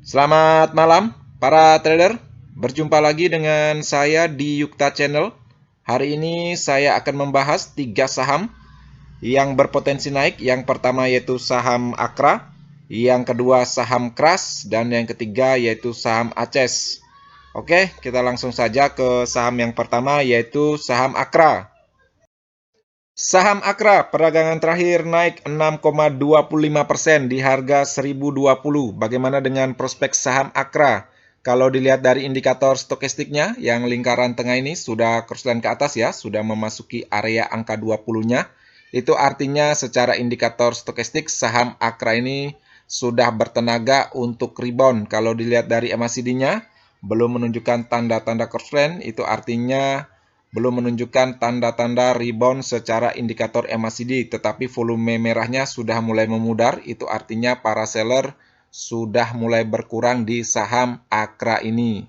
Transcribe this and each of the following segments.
Selamat malam, para trader. Berjumpa lagi dengan saya di Yukta Channel. Hari ini saya akan membahas 3 saham yang berpotensi naik. Yang pertama yaitu saham Akra, yang kedua saham Kras, dan yang ketiga yaitu saham Aces. Oke, kita langsung saja ke saham yang pertama yaitu saham Akra. Saham Akra peragangan terakhir naik 6,25% di harga 1020. Bagaimana dengan prospek saham Akra? Kalau dilihat dari indikator stokastiknya yang lingkaran tengah ini sudah crossline ke atas ya, sudah memasuki area angka 20-nya. Itu artinya secara indikator stokastik saham Akra ini sudah bertenaga untuk rebound. Kalau dilihat dari MACD-nya belum menunjukkan tanda-tanda crossline, itu artinya belum menunjukkan tanda-tanda rebound secara indikator MACD, tetapi volume merahnya sudah mulai memudar, itu artinya para seller sudah mulai berkurang di saham Akra ini.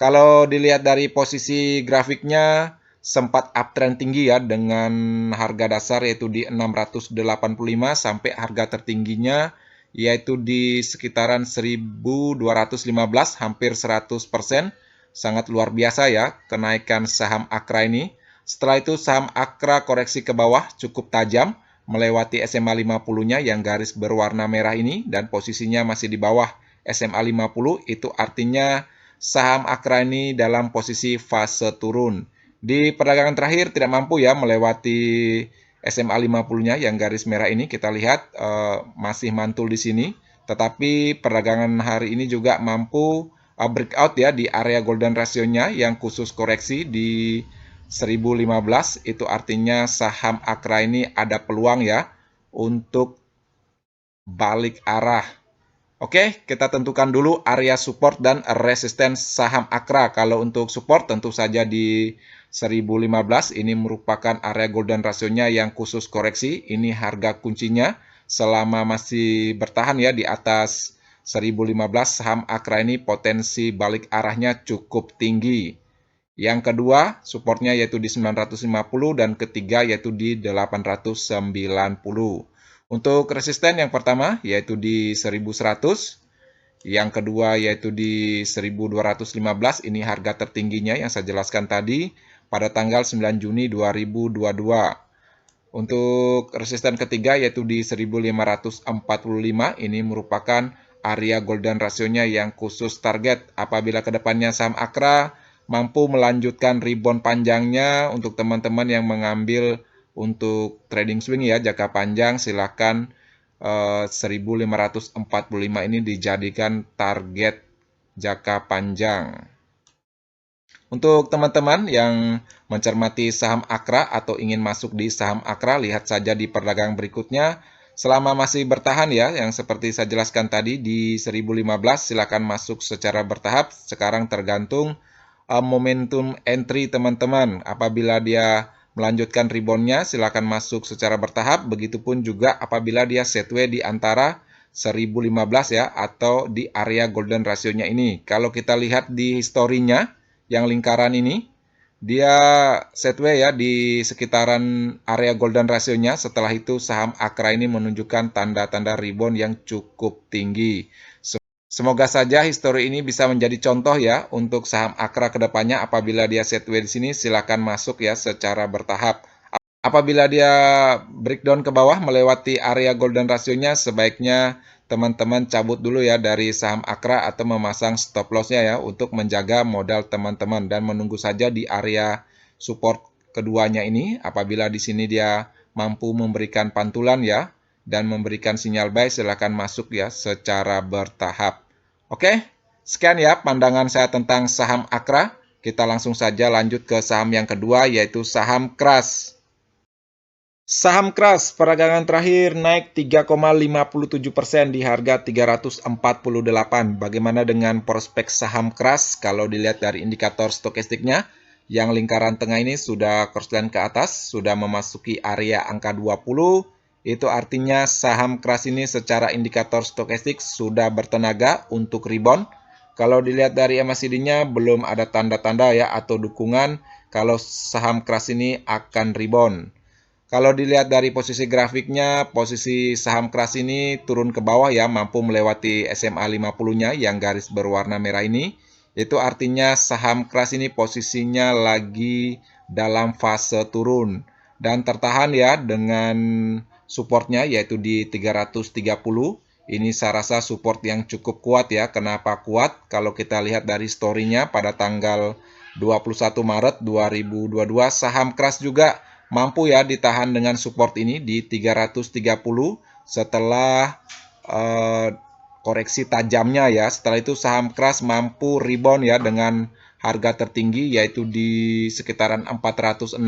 Kalau dilihat dari posisi grafiknya, sempat uptrend tinggi ya dengan harga dasar yaitu di 685 sampai harga tertingginya yaitu di sekitaran 1215, hampir 100%. Sangat luar biasa ya kenaikan saham Akra ini. Setelah itu saham Akra koreksi ke bawah cukup tajam melewati SMA 50-nya yang garis berwarna merah ini dan posisinya masih di bawah SMA 50. Itu artinya saham Akra ini dalam posisi fase turun. Di perdagangan terakhir tidak mampu ya melewati SMA 50-nya yang garis merah ini. Kita lihat masih mantul di sini. Tetapi perdagangan hari ini juga mampu breakout ya di area golden ratio-nya yang khusus koreksi di 1015. Itu artinya saham Akra ini ada peluang ya untuk balik arah. Oke, kita tentukan dulu area support dan resistance saham Akra. Kalau untuk support tentu saja di 1015, ini merupakan area golden ratio-nya yang khusus koreksi. Ini harga kuncinya. Selama masih bertahan ya di atas 1015, saham Akra ini potensi balik arahnya cukup tinggi. Yang kedua, supportnya yaitu di 950 dan ketiga yaitu di 890. Untuk resisten yang pertama yaitu di 1100, yang kedua yaitu di 1215, ini harga tertingginya yang saya jelaskan tadi pada tanggal 9 Juni 2022. Untuk resisten ketiga yaitu di 1545, ini merupakan area golden ratio-nya yang khusus target. Apabila kedepannya saham Akra mampu melanjutkan rebound panjangnya untuk teman-teman yang mengambil untuk trading swing ya, jangka panjang silakan 1545 ini dijadikan target jangka panjang. Untuk teman-teman yang mencermati saham Akra atau ingin masuk di saham Akra, lihat saja di perdagangan berikutnya. Selama masih bertahan ya, yang seperti saya jelaskan tadi di 1015, silakan masuk secara bertahap. Sekarang tergantung momentum entry teman-teman. Apabila dia melanjutkan reboundnya, silakan masuk secara bertahap. Begitupun juga apabila dia setway di antara 1015 ya, atau di area golden ratio-nya ini. Kalau kita lihat di historinya, yang lingkaran ini, dia setway ya di sekitaran area golden ratio-nya. Setelah itu saham Akra ini menunjukkan tanda-tanda rebound yang cukup tinggi. Semoga saja histori ini bisa menjadi contoh ya untuk saham Akra ke depannya. Apabila dia setway di sini, silakan masuk ya secara bertahap. Apabila dia breakdown ke bawah melewati area golden ratio-nya, sebaiknya teman-teman cabut dulu ya dari saham Akra atau memasang stop loss-nya ya untuk menjaga modal teman-teman dan menunggu saja di area support keduanya ini. Apabila di sini dia mampu memberikan pantulan ya dan memberikan sinyal buy, silakan masuk ya secara bertahap. Oke, sekian ya pandangan saya tentang saham Akra. Kita langsung saja lanjut ke saham yang kedua yaitu saham Kras. Saham Kras peragangan terakhir naik 3,57% di harga 348. Bagaimana dengan prospek saham Kras kalau dilihat dari indikator stokastiknya? Yang lingkaran tengah ini sudah crossline ke atas, sudah memasuki area angka 20. Itu artinya saham Kras ini secara indikator stokastik sudah bertenaga untuk rebound. Kalau dilihat dari MACD-nya belum ada tanda-tanda ya atau dukungan kalau saham Kras ini akan rebound. Kalau dilihat dari posisi grafiknya, posisi saham keras ini turun ke bawah ya, mampu melewati SMA 50-nya yang garis berwarna merah ini. Itu artinya saham keras ini posisinya lagi dalam fase turun. Dan tertahan ya dengan supportnya yaitu di 330. Ini saya rasa support yang cukup kuat ya. Kenapa kuat? Kalau kita lihat dari story-nya pada tanggal 21 Maret 2022, saham keras juga mampu ya ditahan dengan support ini di 330 setelah koreksi tajamnya ya. Setelah itu saham keras mampu rebound ya dengan harga tertinggi yaitu di sekitaran 406.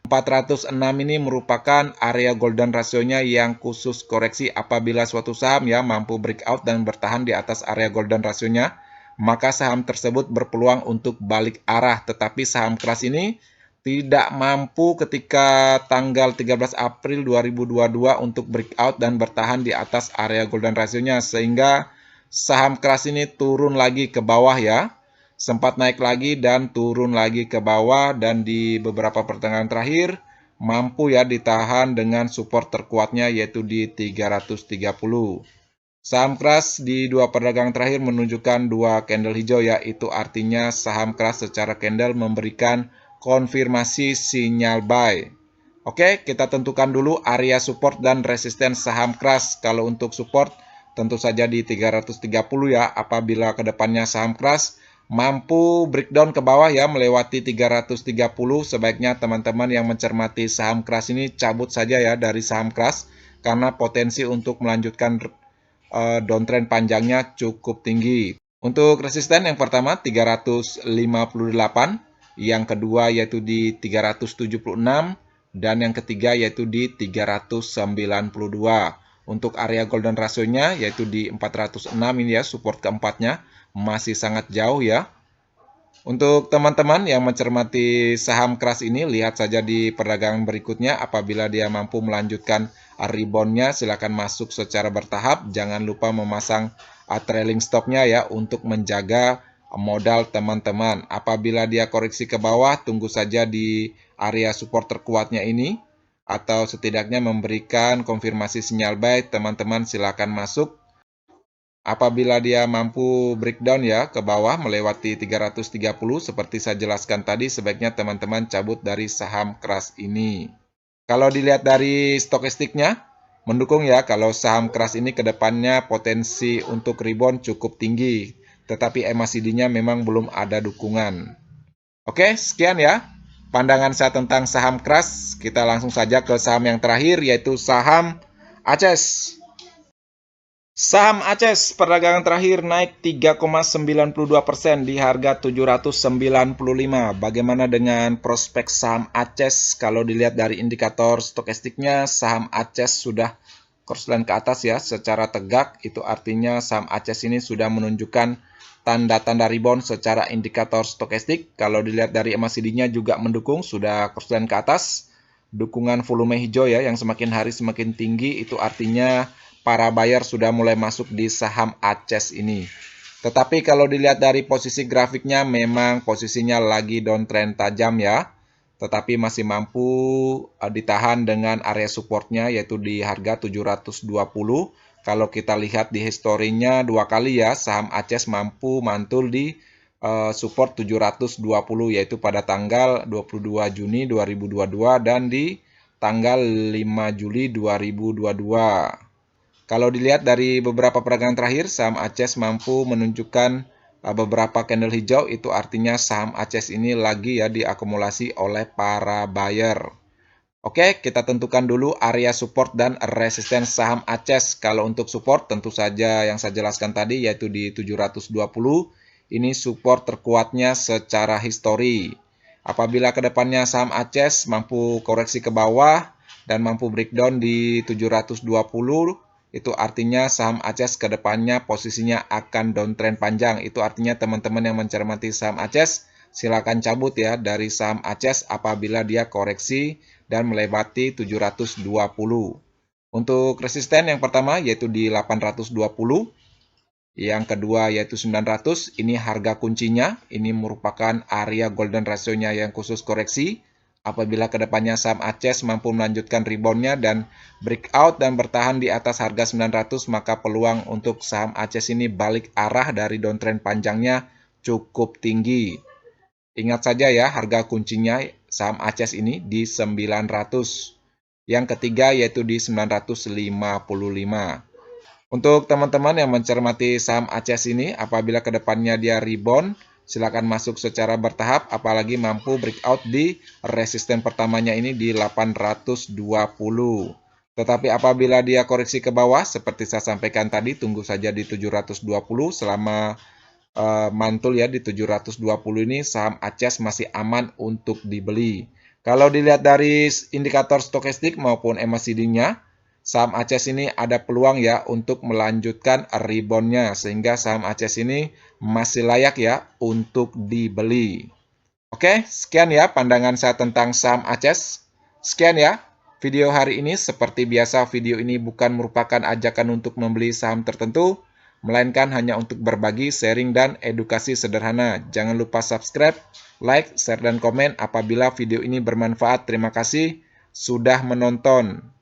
406 ini merupakan area golden rasionya yang khusus koreksi apabila suatu saham ya mampu breakout dan bertahan di atas area golden rasionya, maka saham tersebut berpeluang untuk balik arah. Tetapi saham keras ini tidak mampu ketika tanggal 13 April 2022 untuk breakout dan bertahan di atas area golden rasionya, sehingga saham keras ini turun lagi ke bawah ya. Sempat naik lagi dan turun lagi ke bawah, dan di beberapa pertengahan terakhir mampu ya ditahan dengan support terkuatnya yaitu di 330. Saham keras di dua perdagangan terakhir menunjukkan dua candle hijau ya, itu artinya saham keras secara candle memberikan konfirmasi sinyal buy. Oke, kita tentukan dulu area support dan resisten saham keras. Kalau untuk support tentu saja di 330 ya, apabila kedepannya saham keras mampu breakdown ke bawah ya melewati 330, sebaiknya teman-teman yang mencermati saham keras ini cabut saja ya dari saham keras karena potensi untuk melanjutkan downtrend panjangnya cukup tinggi. Untuk resisten yang pertama 358, yang kedua yaitu di 376, dan yang ketiga yaitu di 392. Untuk area golden rasionya yaitu di 406 ini ya, support keempatnya masih sangat jauh ya. Untuk teman-teman yang mencermati saham keras ini, lihat saja di perdagangan berikutnya. Apabila dia mampu melanjutkan rebound-nya, silakan masuk secara bertahap. Jangan lupa memasang trailing stop-nya ya untuk menjaga modal teman-teman. Apabila dia koreksi ke bawah, tunggu saja di area support terkuatnya ini, atau setidaknya memberikan konfirmasi sinyal buy. Teman-teman silakan masuk. Apabila dia mampu breakdown ya ke bawah melewati 330 seperti saya jelaskan tadi, sebaiknya teman-teman cabut dari saham keras ini. Kalau dilihat dari stokastiknya, mendukung ya kalau saham keras ini ke depannya potensi untuk rebound cukup tinggi. Tetapi MACD-nya memang belum ada dukungan. Oke, sekian ya pandangan saya tentang saham keras. Kita langsung saja ke saham yang terakhir yaitu saham ACES. Saham ACES perdagangan terakhir naik 3,92% di harga 795. Bagaimana dengan prospek saham ACES? Kalau dilihat dari indikator stokastiknya, saham ACES sudah crossline ke atas ya secara tegak. Itu artinya saham ACES ini sudah menunjukkan tanda-tanda rebound secara indikator stokastik. Kalau dilihat dari MACD-nya juga mendukung, sudah crossline ke atas. Dukungan volume hijau ya yang semakin hari semakin tinggi, itu artinya para buyer sudah mulai masuk di saham ACES ini. Tetapi kalau dilihat dari posisi grafiknya memang posisinya lagi downtrend tajam ya. Tetapi masih mampu ditahan dengan area supportnya yaitu di harga 720. Kalau kita lihat di historinya dua kali ya saham ACES mampu mantul di support 720 yaitu pada tanggal 22 Juni 2022 dan di tanggal 5 Juli 2022. Kalau dilihat dari beberapa perdagangan terakhir, saham ACES mampu menunjukkan beberapa candle hijau, itu artinya saham ACES ini lagi ya diakumulasi oleh para buyer. Oke, kita tentukan dulu area support dan resisten saham ACES. Kalau untuk support tentu saja yang saya jelaskan tadi yaitu di 720. Ini support terkuatnya secara histori. Apabila kedepannya saham ACES mampu koreksi ke bawah dan mampu breakdown di 720, itu artinya saham ACES ke depannya posisinya akan downtrend panjang. Itu artinya teman-teman yang mencermati saham ACES, silakan cabut ya dari saham ACES apabila dia koreksi dan melewati 720. Untuk resisten yang pertama yaitu di 820. Yang kedua yaitu 900. Ini harga kuncinya. Ini merupakan area golden rasionya yang khusus koreksi. Apabila kedepannya saham ACES mampu melanjutkan reboundnya dan breakout dan bertahan di atas harga 900, maka peluang untuk saham ACES ini balik arah dari downtrend panjangnya cukup tinggi. Ingat saja ya, harga kuncinya saham ACES ini di 900. Yang ketiga yaitu di 955. Untuk teman-teman yang mencermati saham ACES ini, apabila kedepannya dia rebound, silakan masuk secara bertahap, apalagi mampu breakout di resisten pertamanya ini di 820. Tetapi apabila dia koreksi ke bawah, seperti saya sampaikan tadi, tunggu saja di 720 selama mantul ya di 720 ini, saham ACES masih aman untuk dibeli. Kalau dilihat dari indikator stokastik maupun MACD-nya, saham ACES ini ada peluang ya untuk melanjutkan rebound-nya, sehingga saham ACES ini masih layak ya untuk dibeli. Oke, sekian ya pandangan saya tentang saham ACES. Sekian ya video hari ini. Seperti biasa, video ini bukan merupakan ajakan untuk membeli saham tertentu, melainkan hanya untuk berbagi, sharing, dan edukasi sederhana. Jangan lupa subscribe, like, share, dan komen apabila video ini bermanfaat. Terima kasih sudah menonton.